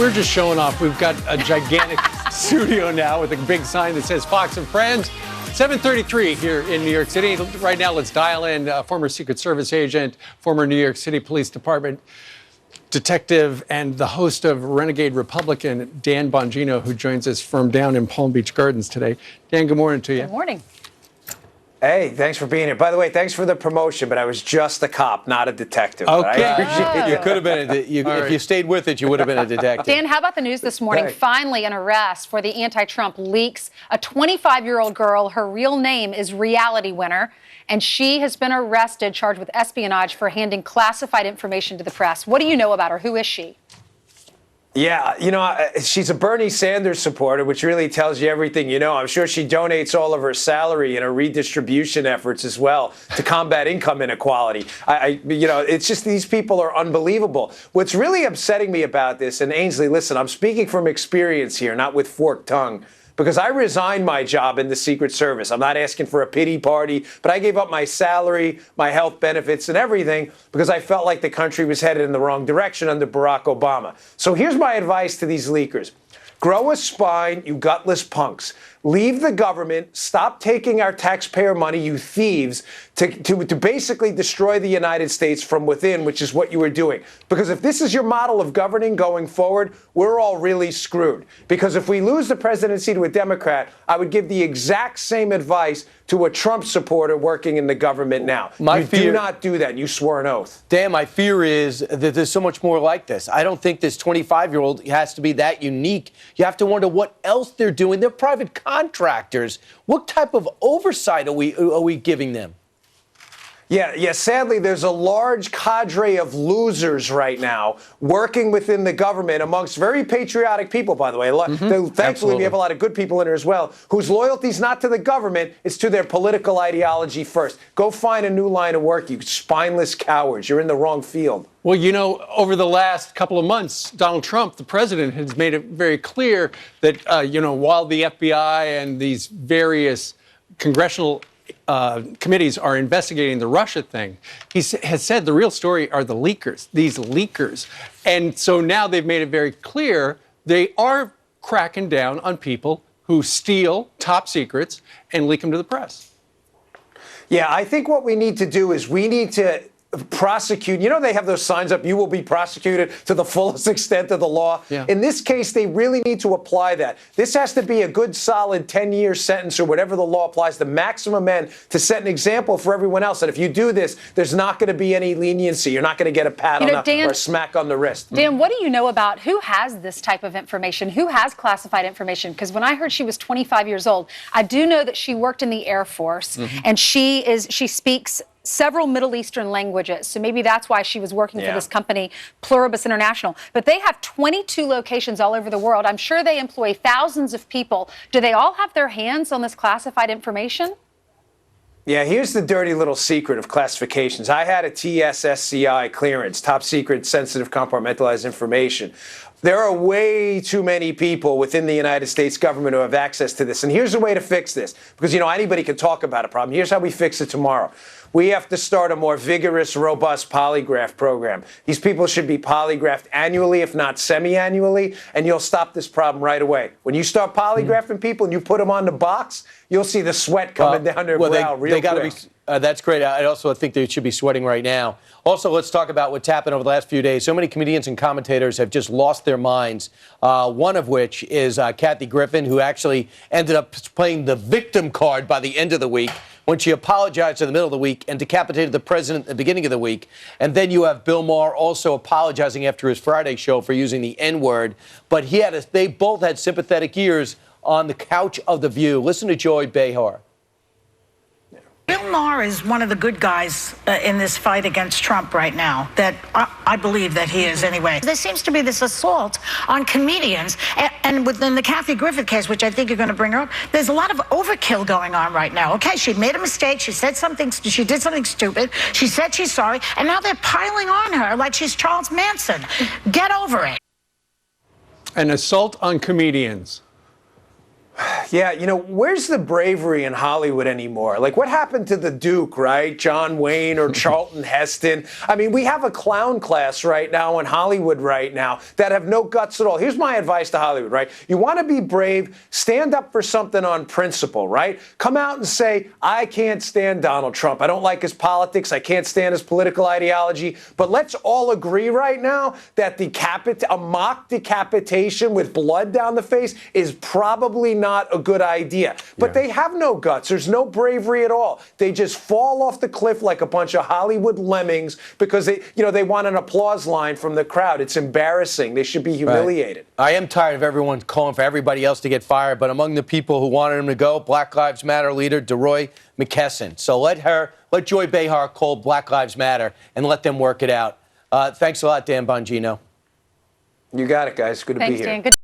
we're just showing off. We've got a gigantic studio now with a big sign that says Fox and Friends. 7:33 here in New York City. Right now, let's dial in former Secret Service agent, former New York City Police Department detective, and the host of Renegade Republican, Dan Bongino, who joins us from down in Palm Beach Gardens today. Dan, good morning to you. Good morning. Hey, thanks for being here. By the way, thanks for the promotion, but I was just a cop, not a detective. Okay. I appreciate You could have been, if you stayed with it, you would have been a detective. Dan, how about the news this morning? Right. Finally, an arrest for the anti-Trump leaks. A 25-year-old girl, her real name is Reality Winner, and she has been arrested, charged with espionage for handing classified information to the press. What do you know about her? Who is she? Yeah, you know, she's a Bernie Sanders supporter, which really tells you everything you know. I'm sure she donates all of her salary in her redistribution efforts as well to combat income inequality. You know, it's just these people are unbelievable. What's really upsetting me about this, and Ainsley, listen, I'm speaking from experience here, not with forked tongue, because I resigned my job in the Secret Service. I'm not asking for a pity party, but I gave up my salary, my health benefits, and everything because I felt like the country was headed in the wrong direction under Barack Obama. So here's my advice to these leakers. Grow a spine, you gutless punks. Leave the government. Stop taking our taxpayer money, you thieves, to basically destroy the United States from within, which is what you were doing. Because if this is your model of governing going forward, we're all really screwed. Because if we lose the presidency to a Democrat, I would give the exact same advice to a Trump supporter working in the government now. Do not do that. You swore an oath. Dan, my fear is that there's so much more like this. I don't think this 25-year-old has to be that unique. You have to wonder what else they're doing. They're private contractors. What type of oversight are we giving them? Yeah. Sadly, there's a large cadre of losers right now working within the government amongst very patriotic people, by the way. Thankfully, Absolutely. we have a lot of good people in here as well, whose loyalty is not to the government, it's to their political ideology first. Go find a new line of work, you spineless cowards. You're in the wrong field. Well, you know, over the last couple of months, Donald Trump, the president, has made it very clear that, you know, while the FBI and these various congressional committees are investigating the Russia thing, he has said the real story are the leakers, these leakers. And so now they've made it very clear they are cracking down on people who steal top secrets and leak them to the press. Yeah, I think what we need to do is we need to prosecute. You know, they have those signs up, you will be prosecuted to the fullest extent of the law. Yeah. In this case, they really need to apply that. This has to be a good, solid 10-year sentence or whatever the law applies, the maximum end, to set an example for everyone else. And if you do this, there's not going to be any leniency. You're not going to get a pat on the or a smack on the wrist. Dan, what do you know about who has this type of information? Who has classified information? Because when I heard she was 25 years old, I do know that she worked in the Air Force, and she speaks several Middle Eastern languages. So maybe that's why she was working for this company, Pluribus International. But they have 22 locations all over the world. I'm sure they employ thousands of people. Do they all have their hands on this classified information? Yeah, here's the dirty little secret of classifications. I had a TSSCI clearance, top secret, sensitive, compartmentalized information. There are way too many people within the United States government who have access to this. And here's a way to fix this, because, you know, anybody can talk about a problem. Here's how we fix it tomorrow. We have to start a more vigorous, robust polygraph program. These people should be polygraphed annually, if not semi-annually, and you'll stop this problem right away. When you start polygraphing people and you put them on the box, you'll see the sweat coming down their brow real quick. That's great. I also think they should be sweating right now. Also, let's talk about what's happened over the last few days. So many comedians and commentators have just lost their minds, one of which is Kathy Griffin, who actually ended up playing the victim card by the end of the week when she apologized in the middle of the week and decapitated the president at the beginning of the week. And then you have Bill Maher also apologizing after his Friday show for using the N-word. But they both had sympathetic ears on the couch of The View. Listen to Joy Behar. Bill Maher is one of the good guys in this fight against Trump right now, that I believe that he is anyway. There seems to be this assault on comedians, and within the Kathy Griffin case, which I think you're going to bring her up, there's a lot of overkill going on right now. Okay, she made a mistake, she did something stupid, she said she's sorry, and now they're piling on her like she's Charles Manson. Get over it. An assault on comedians. Yeah, you know, where's the bravery in Hollywood anymore? Like, what happened to the Duke, right? John Wayne or Charlton Heston? I mean, we have a clown class right now in Hollywood right now that have no guts at all. Here's my advice to Hollywood, right? You want to be brave, stand up for something on principle, right? Come out and say, I can't stand Donald Trump. I don't like his politics. I can't stand his political ideology. But let's all agree right now that a mock decapitation with blood down the face is probably not a good idea. But they have no guts. There's no bravery at all. They just fall off the cliff like a bunch of Hollywood lemmings because they want an applause line from the crowd. It's embarrassing. They should be humiliated. Right. I am tired of everyone calling for everybody else to get fired, but among the people who wanted him to go, Black Lives Matter leader DeRoy McKesson. So let Joy Behar call Black Lives Matter and let them work it out. Thanks a lot, Dan Bongino. You got it, guys. Good to be here. Thanks, Dan. Good